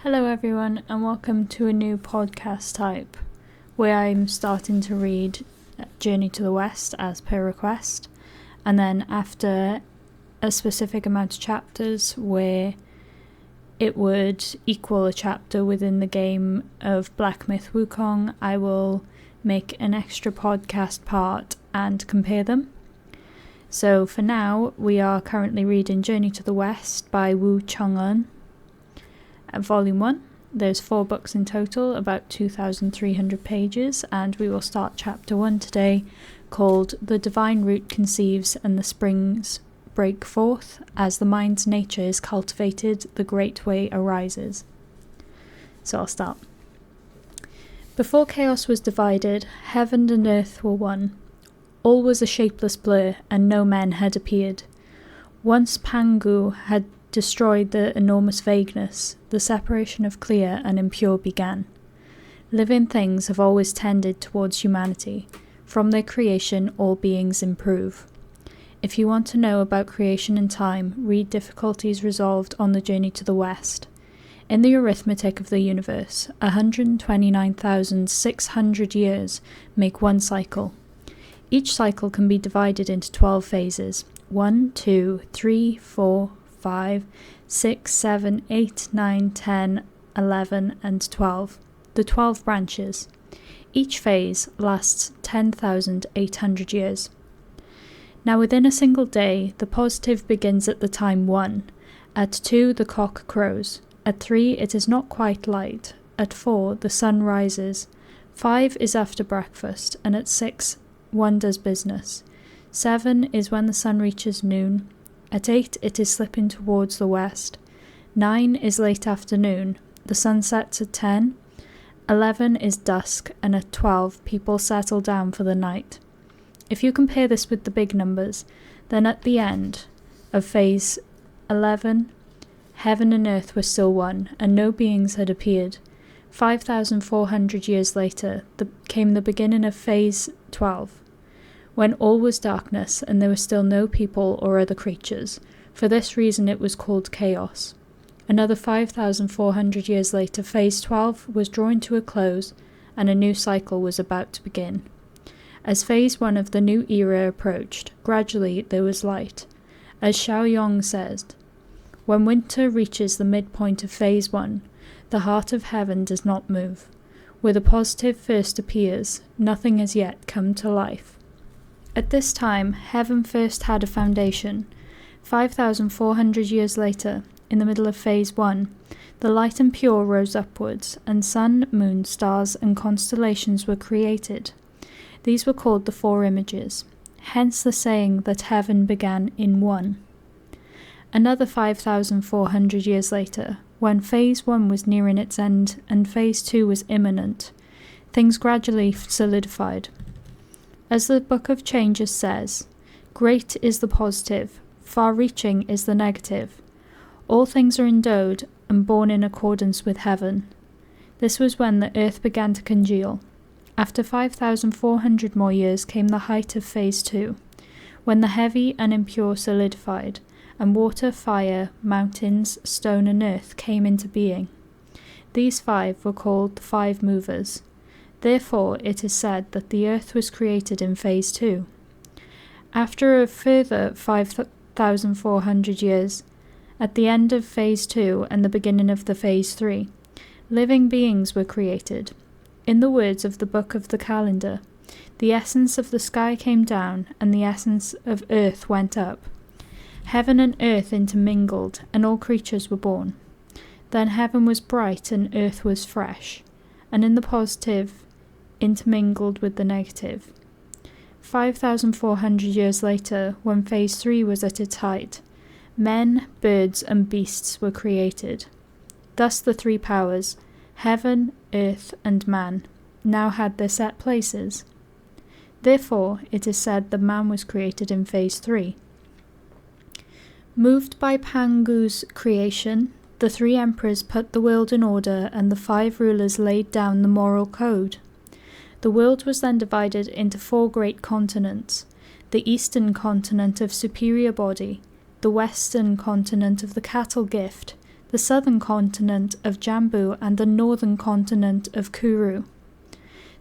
Hello everyone and welcome to a new podcast type where I'm starting to read Journey to the West as per request, and then after a specific amount of chapters where it would equal a chapter within the game of Black Myth Wukong, I will make an extra podcast part and compare them. So for now we are currently reading Journey to the West by Wukong. Volume 1. There's 4 books in total, about 2,300 pages, and we will start chapter 1 today, called The Divine Root Conceives and the Springs Break Forth. As the mind's nature is cultivated, the great way arises. So I'll start. Before chaos was divided, heaven and earth were one. All was a shapeless blur, and no men had appeared. Once Pangu had destroyed the enormous vagueness, the separation of clear and impure began. Living things have always tended towards humanity. From their creation, all beings improve. If you want to know about creation and time, read Difficulties Resolved on the Journey to the West. In the arithmetic of the universe, 129,600 years make one cycle. Each cycle can be divided into 12 phases. 1, 2, 3, 4, 5, 6, 7, 8, 9, 10, 11, and 12. The 12 branches. Each phase lasts 10,800 years. Now within a single day, the positive begins at the time 1. At 2, the cock crows. At 3, it is not quite light. At 4, the sun rises. 5 is after breakfast, and at 6, one does business. 7 is when the sun reaches noon. At 8, it is slipping towards the west. 9 is late afternoon. The sun sets at 10. 11 is dusk, and at 12, people settle down for the night. If you compare this with the big numbers, then at the end of phase 11, heaven and earth were still one, and no beings had appeared. 5,400 years later came the beginning of phase 12. When all was darkness and there were still no people or other creatures. For this reason it was called chaos. Another 5,400 years later, phase 12 was drawing to a close and a new cycle was about to begin. As phase 1 of the new era approached, gradually there was light. As Xiaoyong says, when winter reaches the midpoint of phase 1, the heart of heaven does not move. Where the positive first appears, nothing has yet come to life. At this time, heaven first had a foundation. 5,400 years later, in the middle of phase 1, the light and pure rose upwards, and sun, moon, stars, and constellations were created. These were called the 4 images, hence the saying that heaven began in one. Another 5,400 years later, when phase 1 was nearing its end and phase 2 was imminent, things gradually solidified. As the Book of Changes says, great is the positive, far-reaching is the negative. All things are endowed and born in accordance with heaven. This was when the earth began to congeal. After 5,400 more years came the height of phase 2, when the heavy and impure solidified, and water, fire, mountains, stone and earth came into being. These 5 were called the 5 movers. Therefore, it is said that the earth was created in phase 2. After a further 5,400 years, at the end of phase 2 and the beginning of the phase 3, living beings were created. In the words of the Book of the Calendar, the essence of the sky came down and the essence of earth went up. Heaven and earth intermingled, and all creatures were born. Then heaven was bright and earth was fresh, and in the positive intermingled with the negative. 5,400 years later, when phase 3 was at its height, men, birds, and beasts were created. Thus the 3 powers, heaven, earth, and man, now had their set places. Therefore, it is said that man was created in phase 3. Moved by Pangu's creation, the 3 emperors put the world in order and the 5 rulers laid down the moral code. The world was then divided into 4 great continents: the eastern continent of superior body, the western continent of the cattle gift, the southern continent of Jambu and the northern continent of Kuru.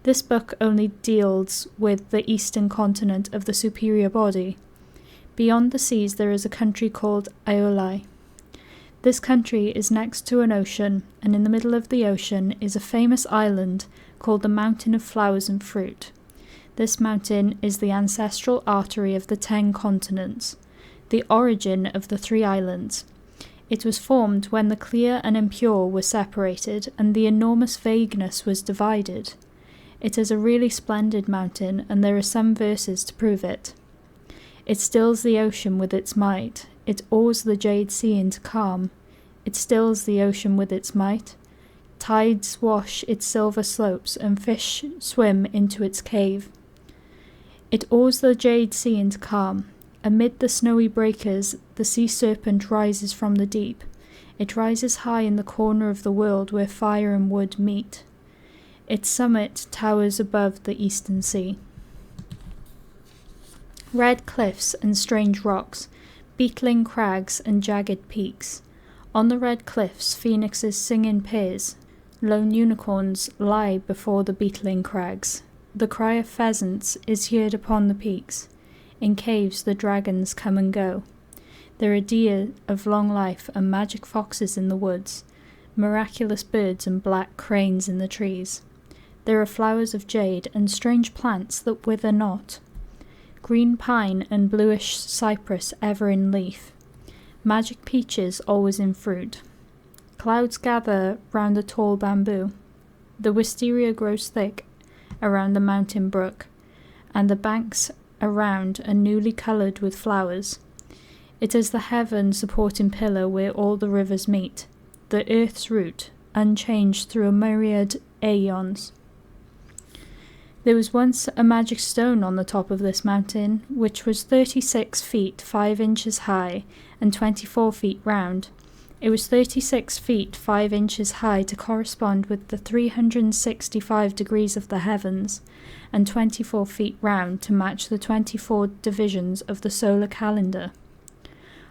This book only deals with the eastern continent of the superior body. Beyond the seas there is a country called Aeolai. This country is next to an ocean, and in the middle of the ocean is a famous island called the Mountain of Flowers and Fruit. This mountain is the ancestral artery of the 10 continents, the origin of the 3 islands. It was formed when the clear and impure were separated and the enormous vagueness was divided. It is a really splendid mountain, and there are some verses to prove it. It stills the ocean with its might. It awes the jade sea into calm. It stills the ocean with its might. Tides wash its silver slopes, and fish swim into its cave. It awes the jade sea into calm. Amid the snowy breakers, the sea serpent rises from the deep. It rises high in the corner of the world where fire and wood meet. Its summit towers above the eastern sea. Red cliffs and strange rocks, beetling crags and jagged peaks. On the red cliffs phoenixes sing in pairs. Lone unicorns lie before the beetling crags. The cry of pheasants is heard upon the peaks. In caves the dragons come and go. There are deer of long life and magic foxes in the woods, miraculous birds and black cranes in the trees. There are flowers of jade and strange plants that wither not. Green pine and bluish cypress ever in leaf, magic peaches always in fruit. Clouds gather round the tall bamboo. The wisteria grows thick around the mountain brook, and the banks around are newly coloured with flowers. It is the heaven supporting pillar where all the rivers meet, the earth's root, unchanged through a myriad aeons. There was once a magic stone on the top of this mountain, which was 36 feet 5 inches high and 24 feet round. It was 36 feet 5 inches high to correspond with the 365 degrees of the heavens, and 24 feet round to match the 24 divisions of the solar calendar.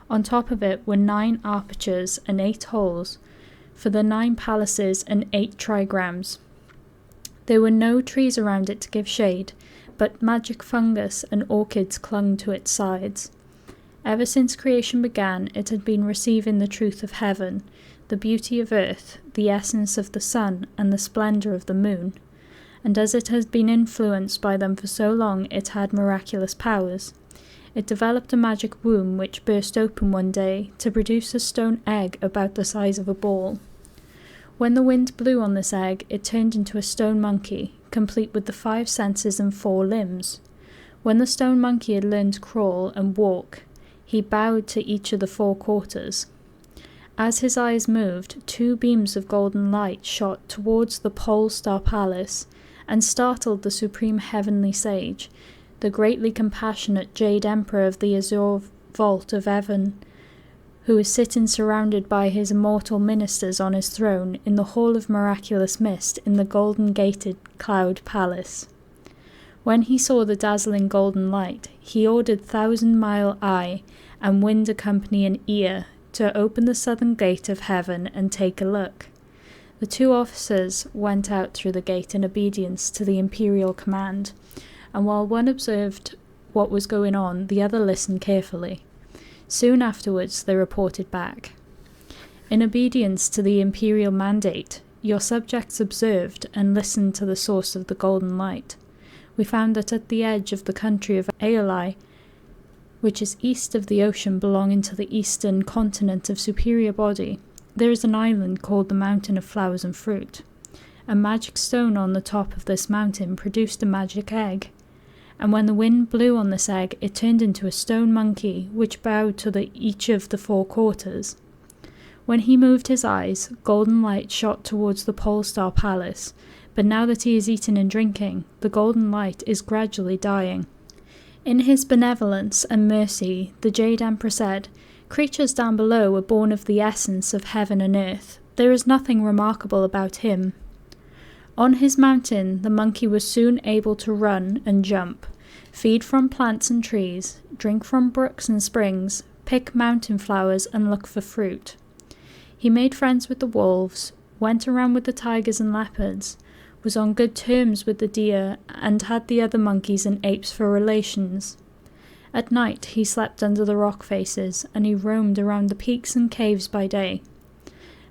On top of it were 9 apertures and 8 holes for the 9 palaces and 8 trigrams. There were no trees around it to give shade, but magic fungus and orchids clung to its sides. Ever since creation began, it had been receiving the truth of heaven, the beauty of earth, the essence of the sun, and the splendour of the moon. And as it had been influenced by them for so long, it had miraculous powers. It developed a magic womb which burst open one day to produce a stone egg about the size of a ball. When the wind blew on this egg, it turned into a stone monkey, complete with the 5 senses and 4 limbs. When the stone monkey had learned to crawl and walk, he bowed to each of the 4 quarters. As his eyes moved, 2 beams of golden light shot towards the pole star palace and startled the supreme heavenly sage, the greatly compassionate jade emperor of the azure vault of heaven, who was sitting surrounded by his immortal ministers on his throne in the hall of miraculous mist in the golden-gated cloud palace. When he saw the dazzling golden light, he ordered 1,000-mile eye and wind accompanying ear to open the southern gate of heaven and take a look. The 2 officers went out through the gate in obedience to the imperial command, and while one observed what was going on, the other listened carefully. Soon afterwards they reported back. In obedience to the imperial mandate, your subjects observed and listened to the source of the golden light. We found that at the edge of the country of Aeolai, which is east of the ocean belonging to the eastern continent of superior body, there is an island called the Mountain of Flowers and Fruit. A magic stone on the top of this mountain produced a magic egg, and when the wind blew on this egg, it turned into a stone monkey, which bowed to each of the 4 quarters. When he moved his eyes, golden light shot towards the pole star palace, but now that he is eating and drinking, the golden light is gradually dying. In his benevolence and mercy, the Jade Emperor said, "Creatures down below were born of the essence of heaven and earth. There is nothing remarkable about him." On his mountain, the monkey was soon able to run and jump, feed from plants and trees, drink from brooks and springs, pick mountain flowers and look for fruit. He made friends with the wolves, went around with the tigers and leopards, was on good terms with the deer, and had the other monkeys and apes for relations. At night he slept under the rock faces, and he roamed around the peaks and caves by day.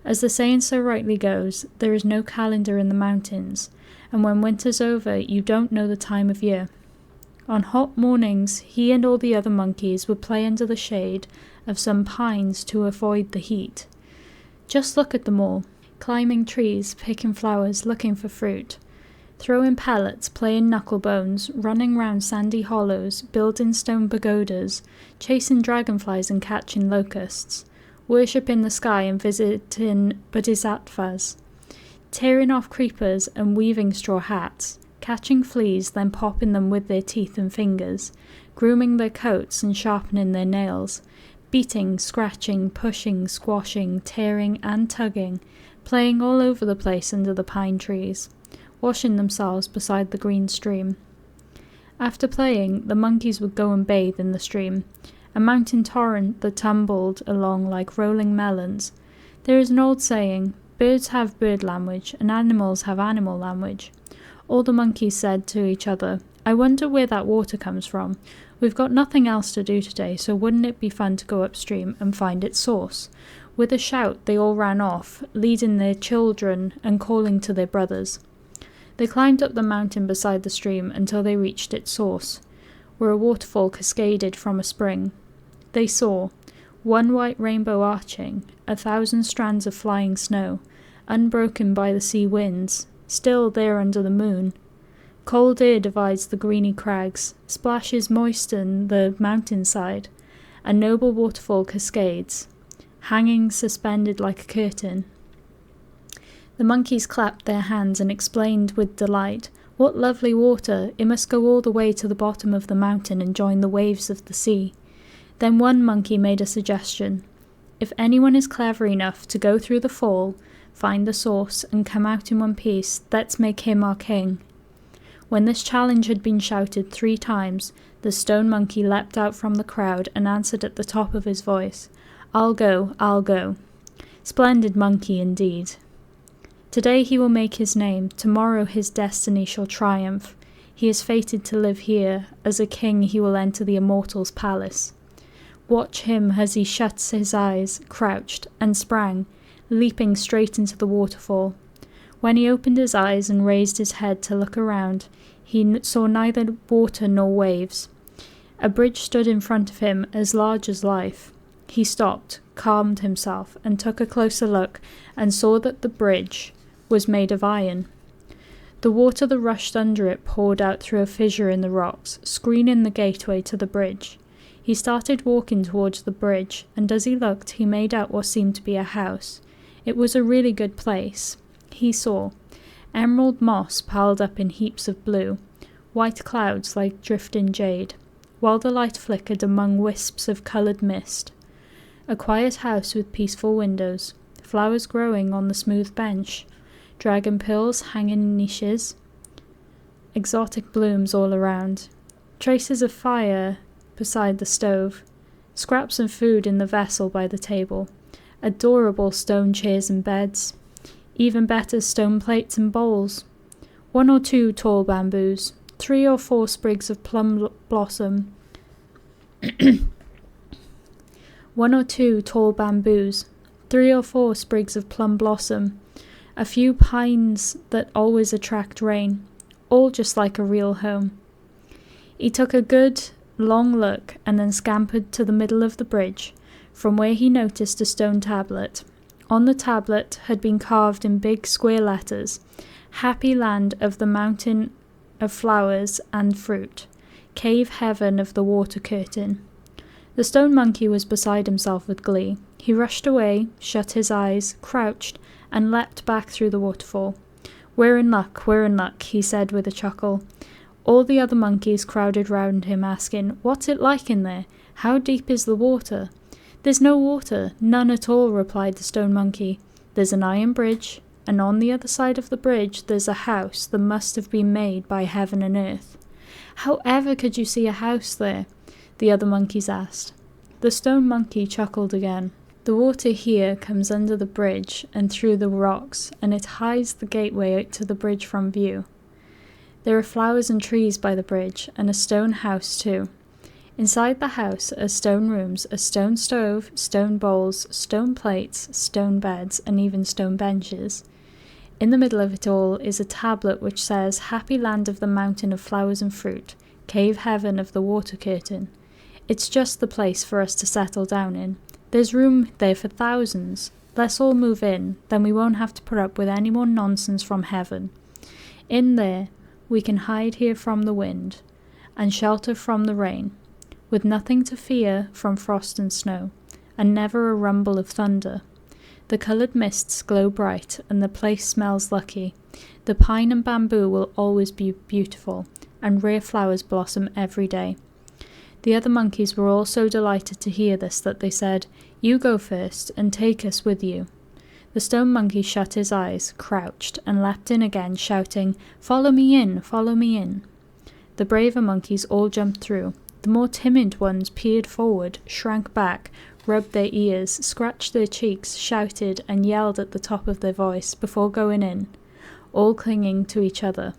As the saying so rightly goes, there is no calendar in the mountains, and when winter's over you don't know the time of year. On hot mornings he and all the other monkeys would play under the shade of some pines to avoid the heat. Just look at them all, climbing trees, picking flowers, looking for fruit, throwing pellets, playing knucklebones, running round sandy hollows, building stone pagodas, chasing dragonflies and catching locusts, worshipping the sky and visiting bodhisattvas, tearing off creepers and weaving straw hats, catching fleas, then popping them with their teeth and fingers, grooming their coats and sharpening their nails, beating, scratching, pushing, squashing, tearing and tugging, playing all over the place under the pine trees, washing themselves beside the green stream. After playing, the monkeys would go and bathe in the stream, a mountain torrent that tumbled along like rolling melons. There is an old saying, birds have bird language and animals have animal language. All the monkeys said to each other, I wonder where that water comes from. We've got nothing else to do today, so wouldn't it be fun to go upstream and find its source? With a shout they all ran off, leading their children and calling to their brothers. They climbed up the mountain beside the stream until they reached its source, where a waterfall cascaded from a spring. They saw one white rainbow arching, 1,000 strands of flying snow, unbroken by the sea winds, still there under the moon. Cold air divides the greeny crags, splashes moisten the mountainside, a noble waterfall cascades, hanging suspended like a curtain. The monkeys clapped their hands and exclaimed with delight, What lovely water! It must go all the way to the bottom of the mountain and join the waves of the sea. Then one monkey made a suggestion. If anyone is clever enough to go through the fall, find the source, and come out in one piece, let's make him our king. When this challenge had been shouted 3 times, the stone monkey leapt out from the crowd and answered at the top of his voice, I'll go, I'll go. Splendid monkey indeed. Today he will make his name, tomorrow his destiny shall triumph. He is fated to live here, as a king he will enter the immortal's palace. Watch him as he shuts his eyes, crouched, and sprang, leaping straight into the waterfall. When he opened his eyes and raised his head to look around, he saw neither water nor waves. A bridge stood in front of him as large as life. He stopped, calmed himself, and took a closer look, and saw that the bridge was made of iron. The water that rushed under it poured out through a fissure in the rocks, screening the gateway to the bridge. He started walking towards the bridge, and as he looked, he made out what seemed to be a house. It was a really good place. He saw emerald moss piled up in heaps of blue, white clouds like drifting jade, while the light flickered among wisps of coloured mist. A quiet house with peaceful windows, flowers growing on the smooth bench, dragon pearls hanging in niches, exotic blooms all around, traces of fire beside the stove, scraps of food in the vessel by the table, adorable stone chairs and beds, even better stone plates and bowls, 1 or 2 tall bamboos, 3 or 4 sprigs of plum blossom, 1 or 2 tall bamboos, 3 or 4 sprigs of plum blossom, a few pines that always attract rain, all just like a real home. He took a good, long look and then scampered to the middle of the bridge, from where he noticed a stone tablet. On the tablet had been carved in big square letters, Happy Land of the Mountain of Flowers and Fruit, Cave Heaven of the Water Curtain. The stone monkey was beside himself with glee. He rushed away, shut his eyes, crouched, and leapt back through the waterfall. We're in luck, he said with a chuckle. All the other monkeys crowded round him, asking, What's it like in there? How deep is the water? There's no water, none at all, replied the stone monkey. There's an iron bridge, and on the other side of the bridge there's a house that must have been made by heaven and earth. How ever could you see a house there? The other monkeys asked. The stone monkey chuckled again. The water here comes under the bridge and through the rocks, and it hides the gateway to the bridge from view. There are flowers and trees by the bridge, and a stone house too. Inside the house are stone rooms, a stone stove, stone bowls, stone plates, stone beds, and even stone benches. In the middle of it all is a tablet which says, "Happy land of the mountain of flowers and fruit, cave heaven of the water curtain." It's just the place for us to settle down in. There's room there for thousands. Let's all move in, then we won't have to put up with any more nonsense from heaven. In there, we can hide here from the wind, and shelter from the rain, with nothing to fear from frost and snow, and never a rumble of thunder. The coloured mists glow bright, and the place smells lucky. The pine and bamboo will always be beautiful, and rare flowers blossom every day. The other monkeys were all so delighted to hear this that they said, "You go first, and take us with you." The stone monkey shut his eyes, crouched, and leapt in again, shouting, "Follow me in, follow me in." The braver monkeys all jumped through. The more timid ones peered forward, shrank back, rubbed their ears, scratched their cheeks, shouted, and yelled at the top of their voice before going in, all clinging to each other.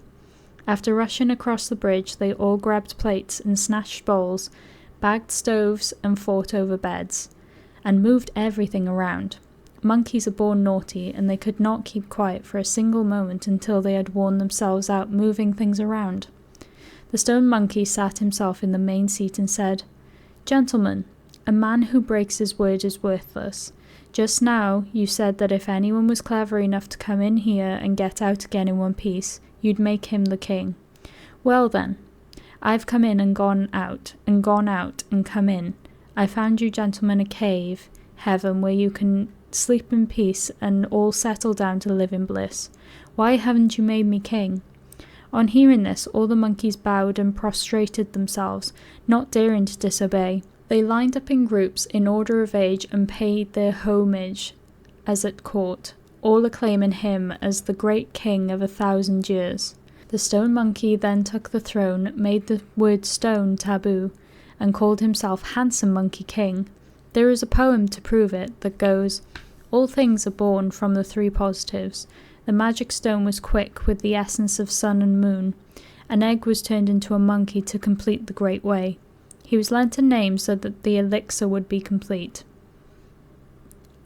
After rushing across the bridge, they all grabbed plates and snatched bowls, bagged stoves and fought over beds, and moved everything around. Monkeys are born naughty, and they could not keep quiet for a single moment until they had worn themselves out moving things around. The stone monkey sat himself in the main seat and said, "Gentlemen, a man who breaks his word is worthless. Just now you said that if anyone was clever enough to come in here and get out again in one piece, you'd make him the king. Well then, I've come in and gone out, and gone out and come in. I found you gentlemen a cave, heaven, where you can sleep in peace and all settle down to live in bliss. Why haven't you made me king?" On hearing this, all the monkeys bowed and prostrated themselves, not daring to disobey. They lined up in groups in order of age and paid their homage as at court, all acclaiming him as the great king of 1,000 years. The stone monkey then took the throne, made the word stone taboo, and called himself Handsome Monkey King. There is a poem to prove it that goes, "All things are born from the three positives. The magic stone was quick with the essence of sun and moon. An egg was turned into a monkey to complete the great way. He was lent a name so that the elixir would be complete.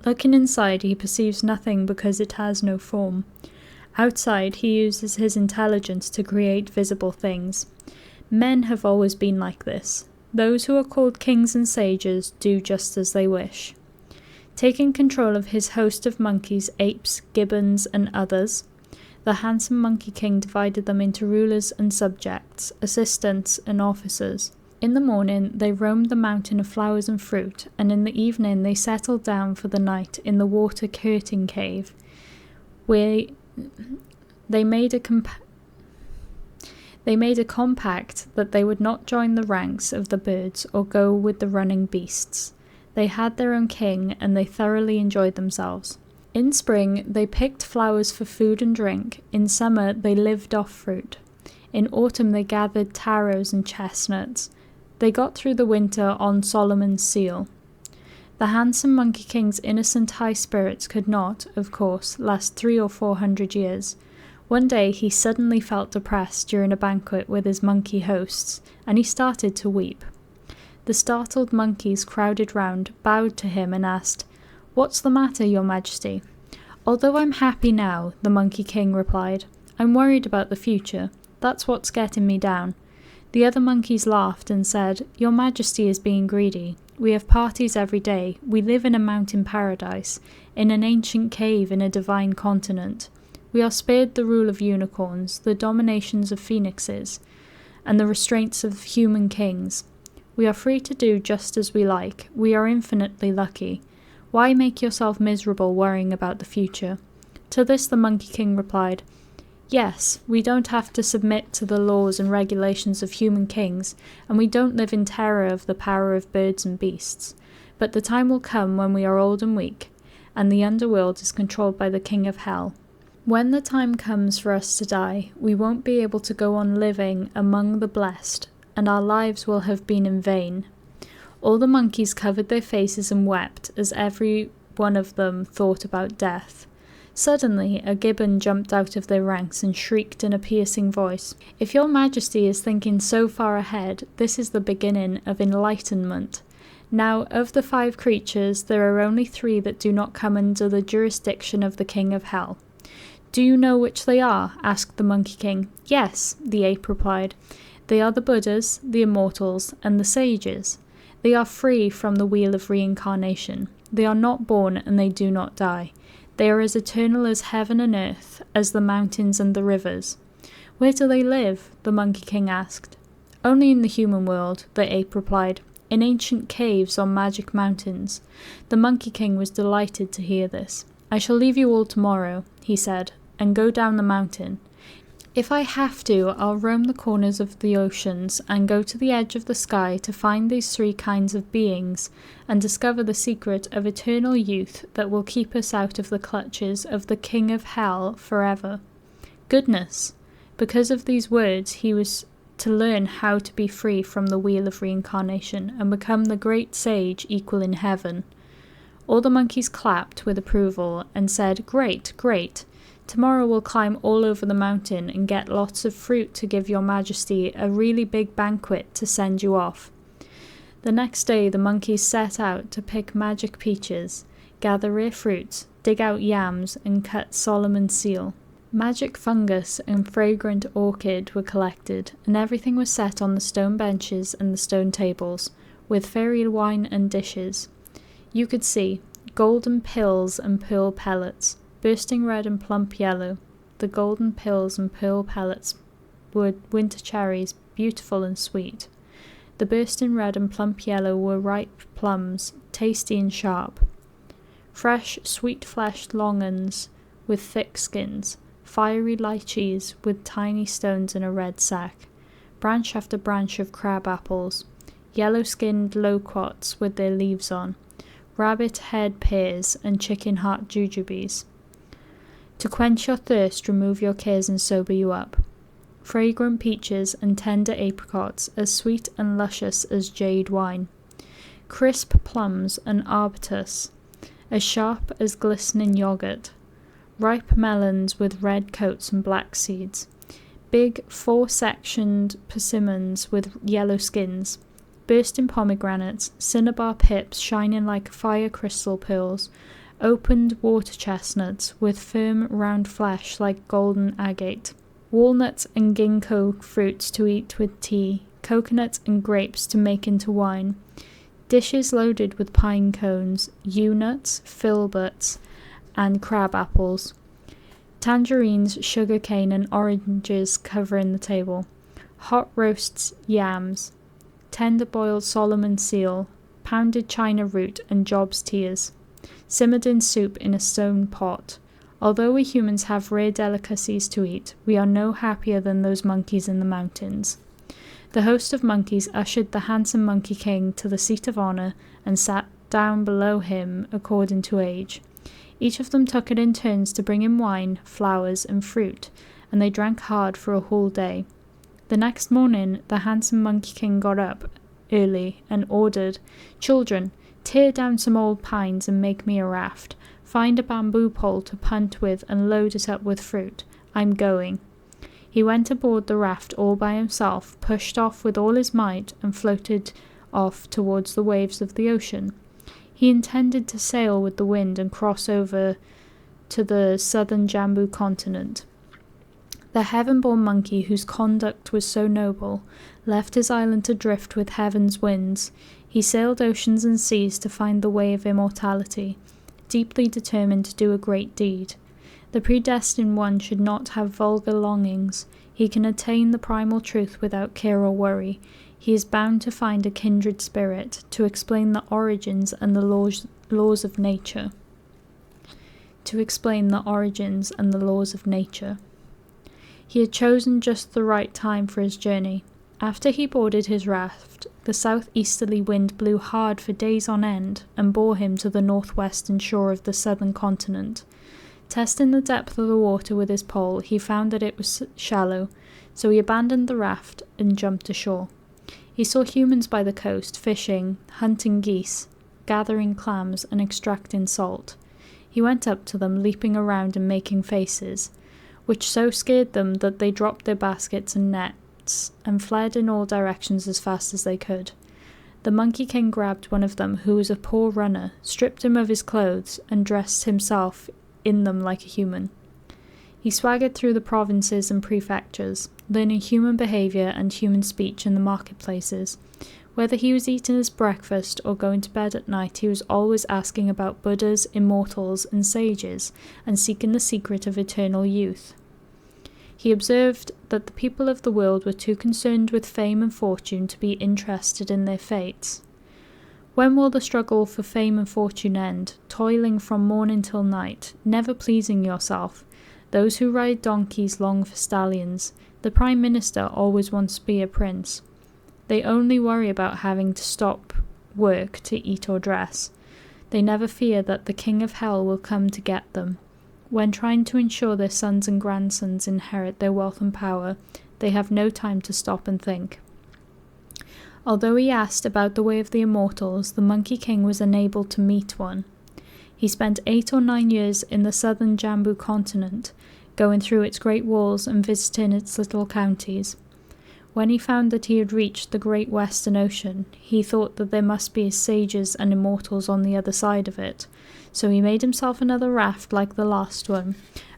Looking inside, he perceives nothing because it has no form. Outside, he uses his intelligence to create visible things. Men have always been like this. Those who are called kings and sages do just as they wish." Taking control of his host of monkeys, apes, gibbons, and others, the handsome Monkey King divided them into rulers and subjects, assistants and officers. In the morning they roamed the mountain of flowers and fruit, and in the evening they settled down for the night in the water curtain cave, where they made a compact that they would not join the ranks of the birds or go with the running beasts. They had their own king, and they thoroughly enjoyed themselves. In spring they picked flowers for food and drink. In summer they lived off fruit. In autumn they gathered taros and chestnuts. They got through the winter on Solomon's seal. The handsome Monkey King's innocent high spirits could not, of course, last 300 or 400 years. One day he suddenly felt depressed during a banquet with his monkey hosts, and he started to weep. The startled monkeys crowded round, bowed to him and asked, "What's the matter, your majesty?" "Although I'm happy now," the Monkey King replied, "I'm worried about the future. That's what's getting me down." The other monkeys laughed and said, "Your majesty is being greedy. We have parties every day. We live in a mountain paradise, in an ancient cave in a divine continent. We are spared the rule of unicorns, the dominations of phoenixes, and the restraints of human kings. We are free to do just as we like. We are infinitely lucky. Why make yourself miserable worrying about the future?" To this the Monkey King replied, "Yes, we don't have to submit to the laws and regulations of human kings, and we don't live in terror of the power of birds and beasts. But the time will come when we are old and weak, and the underworld is controlled by the king of hell. When the time comes for us to die, we won't be able to go on living among the blessed, and our lives will have been in vain. All the monkeys covered their faces and wept as every one of them thought about death. Suddenly, a gibbon jumped out of their ranks and shrieked in a piercing voice, "If your majesty is thinking so far ahead, this is the beginning of enlightenment. Now, of the 5 creatures, there are only 3 that do not come under the jurisdiction of the king of hell." "Do you know which they are?" asked the Monkey King. "Yes," the ape replied. "They are the Buddhas, the immortals, and the sages. They are free from the wheel of reincarnation. They are not born and they do not die. They are as eternal as heaven and earth, as the mountains and the rivers." "Where do they live?" the Monkey King asked. "Only in the human world," the ape replied, "in ancient caves on magic mountains." The Monkey King was delighted to hear this. "I shall leave you all tomorrow," he said, "and go down the mountain. If I have to, I'll roam the corners of the oceans and go to the edge of the sky to find these 3 kinds of beings and discover the secret of eternal youth that will keep us out of the clutches of the king of hell forever." Goodness! Because of these words, he was to learn how to be free from the wheel of reincarnation and become the great sage equal in heaven. All the monkeys clapped with approval and said, "Great, great! Tomorrow we'll climb all over the mountain and get lots of fruit to give your majesty a really big banquet to send you off." The next day the monkeys set out to pick magic peaches, gather rare fruits, dig out yams, and cut Solomon's seal. Magic fungus and fragrant orchid were collected, and everything was set on the stone benches and the stone tables, with fairy wine and dishes. You could see golden pills and pearl pellets, bursting red and plump yellow. The golden pills and pearl pellets were winter cherries, beautiful and sweet. The bursting red and plump yellow were ripe plums, tasty and sharp. Fresh, sweet-fleshed longans with thick skins, fiery lychees with tiny stones in a red sack, branch after branch of crab apples, yellow-skinned loquats with their leaves on, rabbit head pears and chicken heart jujubes. To quench your thirst, remove your cares and sober you up. Fragrant peaches and tender apricots, as sweet and luscious as jade wine. Crisp plums and arbutus, as sharp as glistening yogurt. Ripe melons with red coats and black seeds. Big 4-sectioned persimmons with yellow skins. Bursting pomegranates, cinnabar pips shining like fire crystal pearls. Opened water chestnuts with firm round flesh like golden agate, walnuts and ginkgo fruits to eat with tea, coconuts and grapes to make into wine, dishes loaded with pine cones, yew-nuts, filberts, and crab apples, tangerines, sugar cane, and oranges covering the table, hot roasts, yams, tender boiled Solomon seal, pounded china root, and Job's tears. Simmered in soup in a stone pot. Although we humans have rare delicacies to eat, we are no happier than those monkeys in the mountains. The host of monkeys ushered the handsome Monkey King to the seat of honor and sat down below him according to age. Each of them took it in turns to bring him wine, flowers, and fruit, and they drank hard for a whole day. The next morning, the handsome Monkey King got up early and ordered, "Children, tear down some old pines and make me a raft. Find a bamboo pole to punt with and load it up with fruit. I'm going." He went aboard the raft all by himself, pushed off with all his might, and floated off towards the waves of the ocean. He intended to sail with the wind and cross over to the southern Jambu continent. The heaven-born monkey, whose conduct was so noble, left his island to drift with heaven's winds. He sailed oceans and seas to find the way of immortality, deeply determined to do a great deed. The predestined one should not have vulgar longings. He can attain the primal truth without care or worry. He is bound to find a kindred spirit, to explain the origins and the laws of nature. He had chosen just the right time for his journey. After he boarded his raft, the southeasterly wind blew hard for days on end and bore him to the northwestern shore of the southern continent. Testing the depth of the water with his pole, he found that it was shallow, so he abandoned the raft and jumped ashore. He saw humans by the coast, fishing, hunting geese, gathering clams, and extracting salt. He went up to them, leaping around and making faces, which so scared them that they dropped their baskets and nets and fled in all directions as fast as they could. The Monkey King grabbed one of them, who was a poor runner, stripped him of his clothes, and dressed himself in them like a human. He swaggered through the provinces and prefectures, learning human behaviour and human speech in the marketplaces. Whether he was eating his breakfast or going to bed at night, he was always asking about Buddhas, immortals, and sages, and seeking the secret of eternal youth. He observed that the people of the world were too concerned with fame and fortune to be interested in their fates. When will the struggle for fame and fortune end, toiling from morning till night, never pleasing yourself? Those who ride donkeys long for stallions. The Prime Minister always wants to be a prince. They only worry about having to stop work to eat or dress. They never fear that the King of Hell will come to get them. When trying to ensure their sons and grandsons inherit their wealth and power, they have no time to stop and think. Although he asked about the way of the immortals, the Monkey King was unable to meet one. He spent 8 or 9 years in the southern Jambu continent, going through its great walls and visiting its little counties. When he found that he had reached the great western ocean, he thought that there must be sages and immortals on the other side of it, so he made himself another raft like the last one,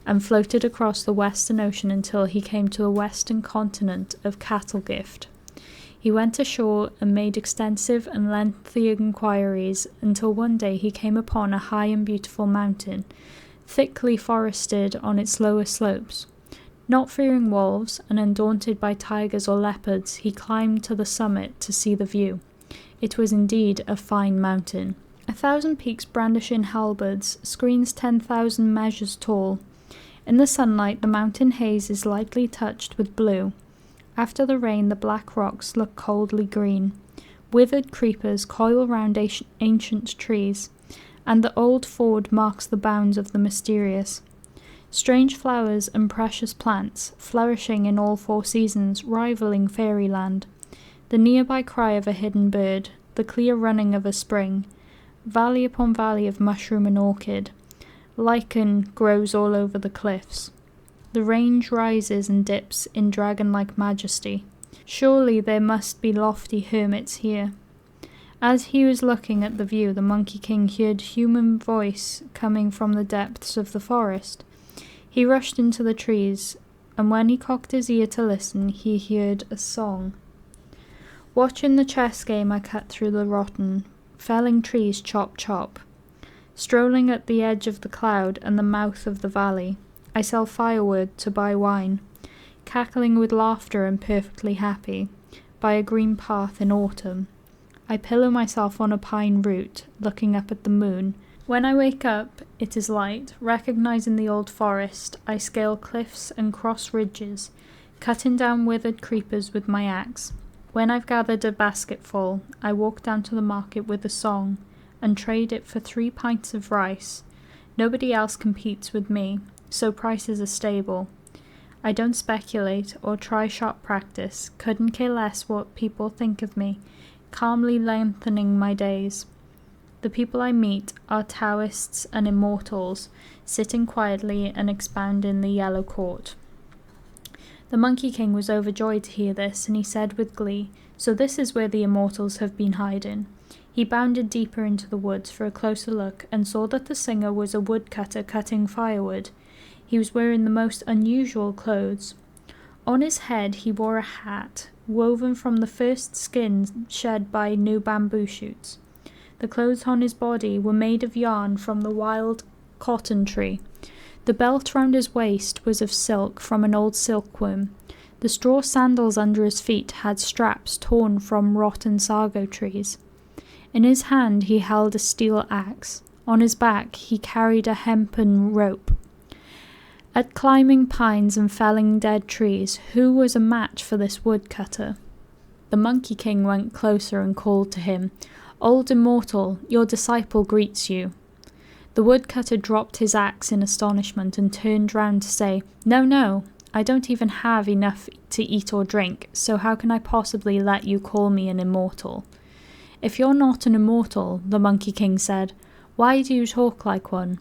and floated across the western ocean until he came to the western continent of Cattlegift. He went ashore and made extensive and lengthy inquiries until one day he came upon a high and beautiful mountain, thickly forested on its lower slopes. Not fearing wolves, and undaunted by tigers or leopards, he climbed to the summit to see the view. It was indeed a fine mountain. 1,000 peaks brandishing halberds, screens 10,000 measures tall. In the sunlight, the mountain haze is lightly touched with blue. After the rain, the black rocks look coldly green. Withered creepers coil round ancient trees, and the old ford marks the bounds of the mysterious. Strange flowers and precious plants, flourishing in all 4 seasons, rivaling fairyland. The nearby cry of a hidden bird, the clear running of a spring. Valley upon valley of mushroom and orchid. Lichen grows all over the cliffs. The range rises and dips in dragon-like majesty. Surely there must be lofty hermits here. As he was looking at the view, the Monkey King heard human voice coming from the depths of the forest. He rushed into the trees, and when he cocked his ear to listen, he heard a song. Watching the chess game, I cut through the rotten, felling trees chop chop. Strolling at the edge of the cloud and the mouth of the valley, I sell firewood to buy wine, cackling with laughter and perfectly happy, by a green path in autumn. I pillow myself on a pine root, looking up at the moon. When I wake up, it is light. Recognizing the old forest, I scale cliffs and cross ridges, cutting down withered creepers with my axe. When I've gathered a basketful, I walk down to the market with a song, and trade it for 3 pints of rice. Nobody else competes with me, so prices are stable. I don't speculate or try sharp practice, couldn't care less what people think of me, calmly lengthening my days. The people I meet are Taoists and immortals, sitting quietly and expounding the yellow court. The Monkey King was overjoyed to hear this, and he said with glee, "So this is where the immortals have been hiding." He bounded deeper into the woods for a closer look, and saw that the singer was a woodcutter cutting firewood. He was wearing the most unusual clothes. On his head he wore a hat, woven from the first skin shed by new bamboo shoots. The clothes on his body were made of yarn from the wild cotton tree. The belt round his waist was of silk from an old silkworm. The straw sandals under his feet had straps torn from rotten sago trees. In his hand he held a steel axe. On his back he carried a hempen rope. At climbing pines and felling dead trees, who was a match for this woodcutter? The Monkey King went closer and called to him, "Old immortal, your disciple greets you." The woodcutter dropped his axe in astonishment and turned round to say, "No, no, I don't even have enough to eat or drink, so how can I possibly let you call me an immortal?" "If you're not an immortal," the Monkey King said, "why do you talk like one?"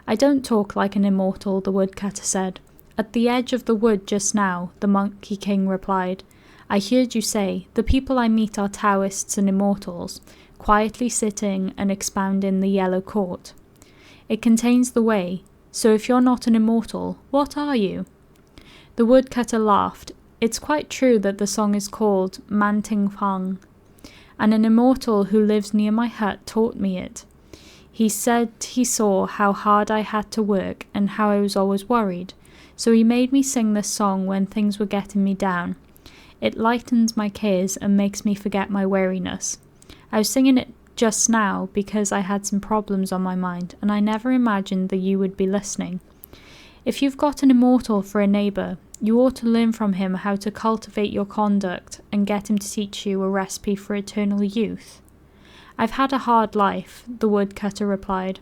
"I don't talk like an immortal," the woodcutter said. "At the edge of the wood just now," the Monkey King replied, "I heard you say, 'The people I meet are Taoists and immortals,' quietly sitting and expounding the yellow court. It contains the way, so if you're not an immortal, what are you?" The woodcutter laughed. "It's quite true that the song is called Man Ting Fang, and an immortal who lives near my hut taught me it. He said he saw how hard I had to work and how I was always worried, so he made me sing this song when things were getting me down. It lightens my cares and makes me forget my weariness. I was singing it just now because I had some problems on my mind, and I never imagined that you would be listening. If you've got an immortal for a neighbour, you ought to learn from him how to cultivate your conduct and get him to teach you a recipe for eternal youth." "I've had a hard life," the woodcutter replied.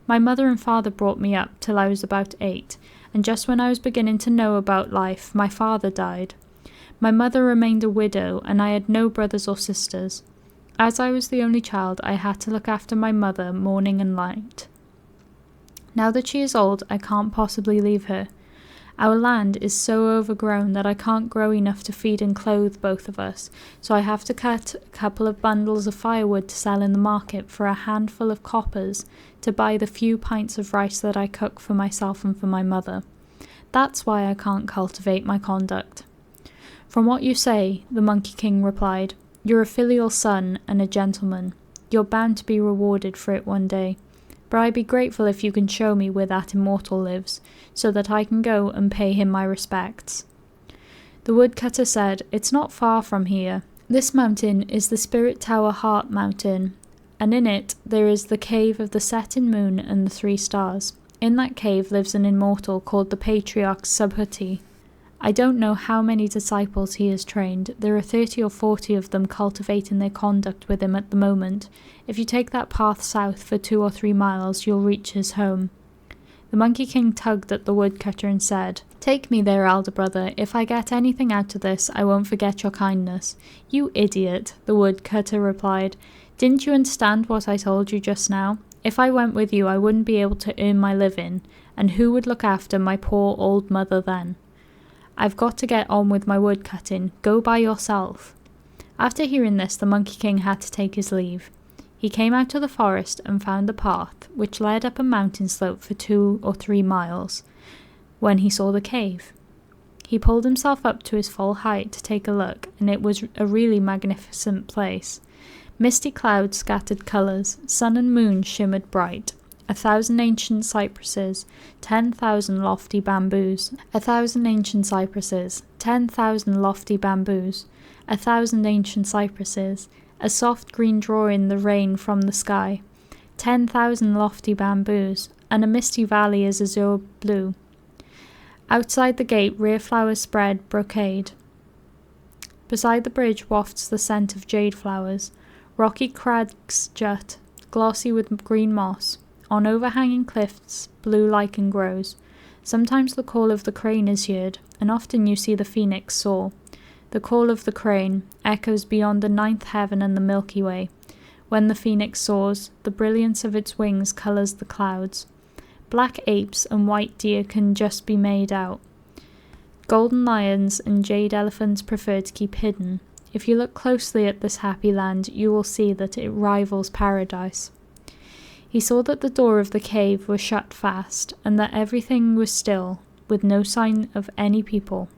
"My mother and father brought me up till I was about 8, and just when I was beginning to know about life, my father died. My mother remained a widow, and I had no brothers or sisters. As I was the only child, I had to look after my mother morning and night. Now that she is old, I can't possibly leave her. Our land is so overgrown that I can't grow enough to feed and clothe both of us, so I have to cut a couple of bundles of firewood to sell in the market for a handful of coppers to buy the few pints of rice that I cook for myself and for my mother. That's why I can't cultivate my conduct." "From what you say," the Monkey King replied, "you're a filial son and a gentleman. You're bound to be rewarded for it one day. But I'd be grateful if you can show me where that immortal lives, so that I can go and pay him my respects." The woodcutter said, "It's not far from here. This mountain is the Spirit Tower Heart Mountain, and in it there is the cave of the setting moon and the 3 stars. In that cave lives an immortal called the Patriarch Subhuti. I don't know how many disciples he has trained. There are 30 or 40 of them cultivating their conduct with him at the moment. If you take that path south for 2 or 3 miles, you'll reach his home." The Monkey King tugged at the woodcutter and said, "Take me there, elder brother. If I get anything out of this, I won't forget your kindness." "You idiot," the woodcutter replied. "Didn't you understand what I told you just now? If I went with you, I wouldn't be able to earn my living, and who would look after my poor old mother then? I've got to get on with my woodcutting. Go by yourself." After hearing this, the Monkey King had to take his leave. He came out of the forest and found the path, which led up a mountain slope for 2 or 3 miles, when he saw the cave. He pulled himself up to his full height to take a look, and it was a really magnificent place. Misty clouds scattered colours, sun and moon shimmered bright. 1,000 ancient cypresses, 10,000 lofty bamboos, 1,000 ancient cypresses, 10,000 lofty bamboos, 1,000 ancient cypresses, a soft green drawing the rain from the sky, 10,000 lofty bamboos, and a misty valley as azure blue. Outside the gate rare flowers spread brocade. Beside the bridge wafts the scent of jade flowers. Rocky crags jut, glossy with green moss. On overhanging cliffs blue lichen grows. Sometimes the call of the crane is heard, and often you see the phoenix soar. The call of the crane echoes beyond the 9th heaven and the Milky Way. When the phoenix soars, the brilliance of its wings colours the clouds. Black apes and white deer can just be made out. Golden lions and jade elephants prefer to keep hidden. If you look closely at this happy land, you will see that it rivals paradise. He saw that the door of the cave was shut fast, and that everything was still, with no sign of any people.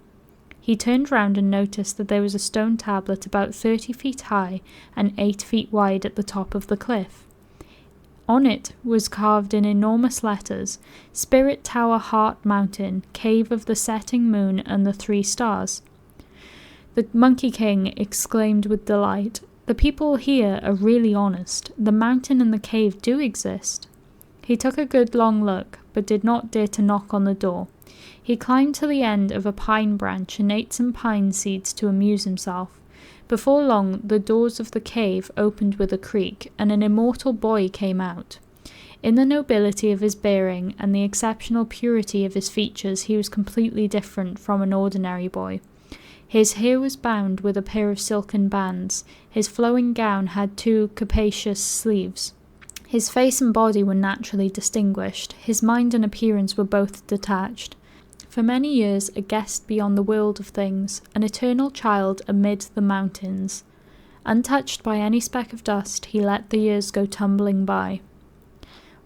He turned round and noticed that there was a stone tablet about 30 feet high and 8 feet wide at the top of the cliff. On it was carved in enormous letters, "Spirit Tower Heart Mountain, Cave of the Setting Moon and the 3 Stars." The Monkey King exclaimed with delight, "The people here are really honest. The mountain and the cave do exist." He took a good long look, but did not dare to knock on the door. He climbed to the end of a pine branch and ate some pine seeds to amuse himself. Before long, the doors of the cave opened with a creak, and an immortal boy came out. In the nobility of his bearing and the exceptional purity of his features, he was completely different from an ordinary boy. His hair was bound with a pair of silken bands. His flowing gown had 2 capacious sleeves. His face and body were naturally distinguished. His mind and appearance were both detached. For many years a guest beyond the world of things, an eternal child amid the mountains. Untouched by any speck of dust, he let the years go tumbling by.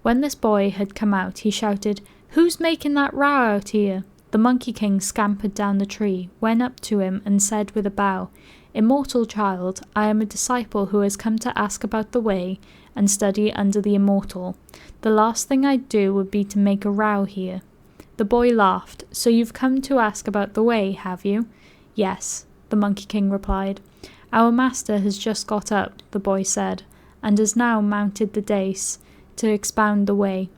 When this boy had come out, he shouted, "Who's making that row out here?" The Monkey King scampered down the tree, went up to him, and said with a bow, "Immortal child, I am a disciple who has come to ask about the way and study under the immortal. The last thing I'd do would be to make a row here." The boy laughed. "So you've come to ask about the way, have you?" "Yes," the Monkey King replied. "Our master has just got up," the boy said, "and has now mounted the dais to expound the way.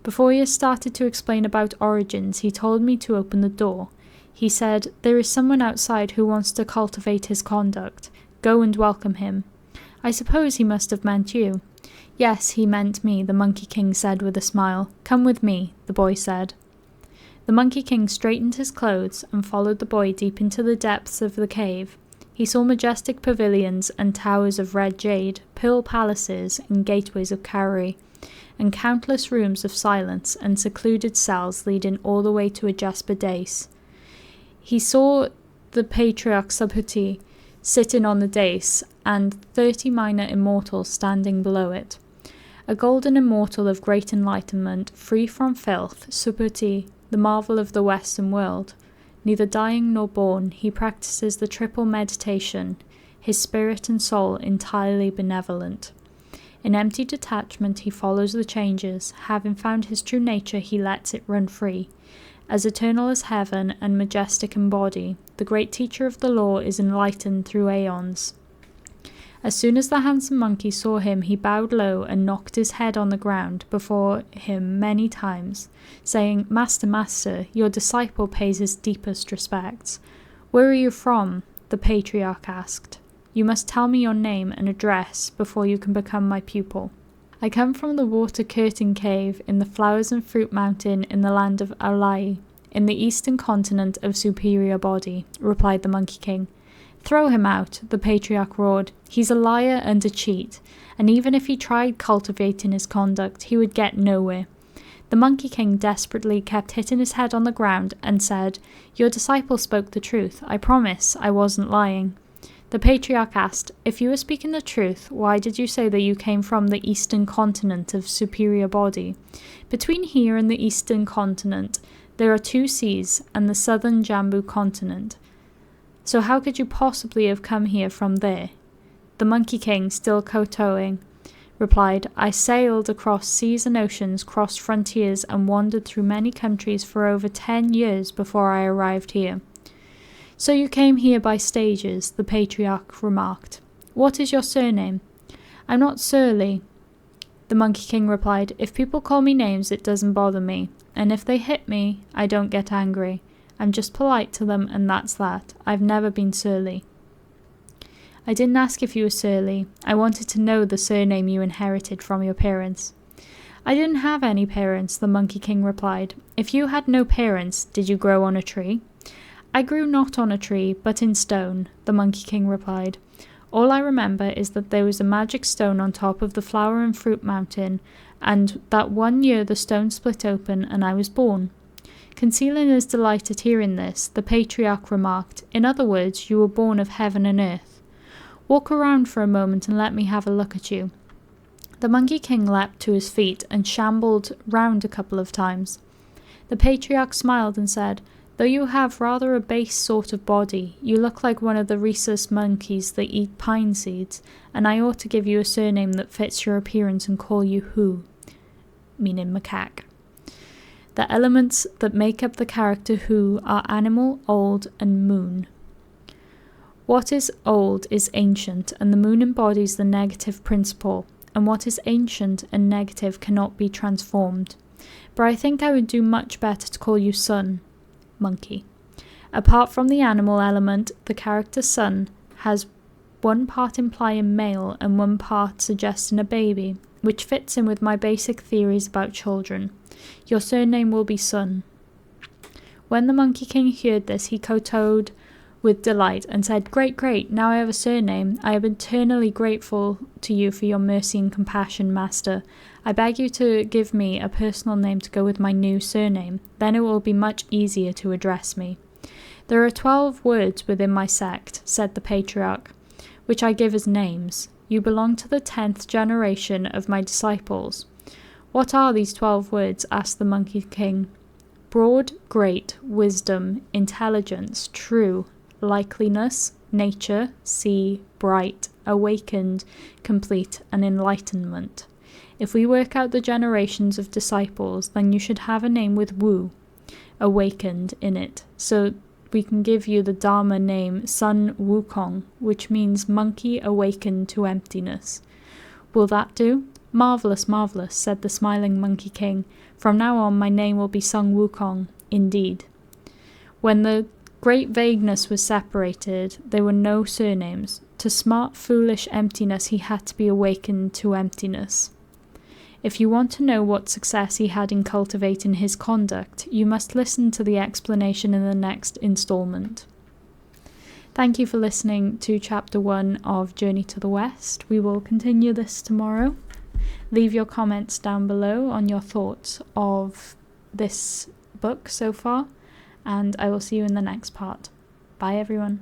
Before he has started to explain about origins, he told me to open the door. He said, 'There is someone outside who wants to cultivate his conduct. Go and welcome him.' I suppose he must have meant you." "Yes, he meant me," the Monkey King said with a smile. "Come with me," the boy said. The Monkey King straightened his clothes and followed the boy deep into the depths of the cave. He saw majestic pavilions and towers of red jade, pearl palaces and gateways of cowrie, and countless rooms of silence and secluded cells leading all the way to a jasper dais. He saw the patriarch Subhuti sitting on the dais, and 30 minor immortals standing below it. A golden immortal of great enlightenment, free from filth, Subhuti, the marvel of the Western world. Neither dying nor born, he practices the triple meditation, his spirit and soul entirely benevolent. In empty detachment he follows the changes. Having found his true nature, he lets it run free. As eternal as heaven and majestic in body, the great teacher of the law is enlightened through aeons. As soon as the handsome monkey saw him, he bowed low and knocked his head on the ground before him many times, saying, "Master, master, your disciple pays his deepest respects." "Where are you from?" the patriarch asked. "You must tell me your name and address before you can become my pupil." "I come from the water curtain cave in the flowers and fruit mountain in the land of Alai, in the eastern continent of superior body," replied the Monkey King. "Throw him out," the patriarch roared. "He's a liar and a cheat, and even if he tried cultivating his conduct, he would get nowhere." The Monkey King desperately kept hitting his head on the ground and said, "Your disciple spoke the truth. I promise I wasn't lying." The patriarch asked, "If you were speaking the truth, why did you say that you came from the eastern continent of superior body? Between here and the eastern continent, there are 2 seas and the southern Jambu continent. So how could you possibly have come here from there?" The Monkey King, still kowtowing, replied, "I sailed across seas and oceans, crossed frontiers, and wandered through many countries for over 10 years before I arrived here." "So you came here by stages," the patriarch remarked. "What is your surname?" "I'm not surly," the Monkey King replied. "If people call me names, it doesn't bother me, and if they hit me, I don't get angry. I'm just polite to them, and that's that. I've never been surly." "I didn't ask if you were surly. I wanted to know the surname you inherited from your parents." "I didn't have any parents," the Monkey King replied. "If you had no parents, did you grow on a tree?" "I grew not on a tree, but in stone," the Monkey King replied. "All I remember is that there was a magic stone on top of the flower and fruit mountain, and that one year the stone split open and I was born." Concealing his delight at hearing this, the patriarch remarked, "In other words, you were born of heaven and earth. Walk around for a moment and let me have a look at you." The Monkey King leapt to his feet and shambled round a couple of times. The patriarch smiled and said, "Though you have rather a base sort of body, you look like one of the rhesus monkeys that eat pine seeds, and I ought to give you a surname that fits your appearance and call you Hu," meaning macaque. The elements that make up the character Hu are animal, old, and moon. What is old is ancient, and the moon embodies the negative principle, and what is ancient and negative cannot be transformed. But I think I would do much better to call you Sun, monkey. Apart from the animal element, the character Sun has one part implying male and one part suggesting a baby, which fits in with my basic theories about children. Your surname will be Sun." When the Monkey King heard this, he kowtowed with delight and said, "Great, great, now I have a surname. I am eternally grateful to you for your mercy and compassion, master. I beg you to give me a personal name to go with my new surname. Then it will be much easier to address me." "There are 12 words within my sect," said the patriarch, "which I give as names. You belong to the 10th generation of my disciples." "What are these 12 words?" asked the Monkey King. "Broad, great, wisdom, intelligence, true, likeliness, nature, see, bright, awakened, complete, and enlightenment. If we work out the generations of disciples, then you should have a name with Wu, awakened, in it, so we can give you the Dharma name Sun Wukong, which means monkey awakened to emptiness. Will that do?" "Marvellous, marvellous," said the smiling Monkey King. "From now on my name will be Sun Wukong, indeed." When the great vagueness was separated, there were no surnames. To smart, foolish emptiness he had to be awakened to emptiness. If you want to know what success he had in cultivating his conduct, you must listen to the explanation in the next installment. Thank you for listening to Chapter 1 of Journey to the West. We will continue this tomorrow. Leave your comments down below on your thoughts of this book so far, and I will see you in the next part. Bye everyone.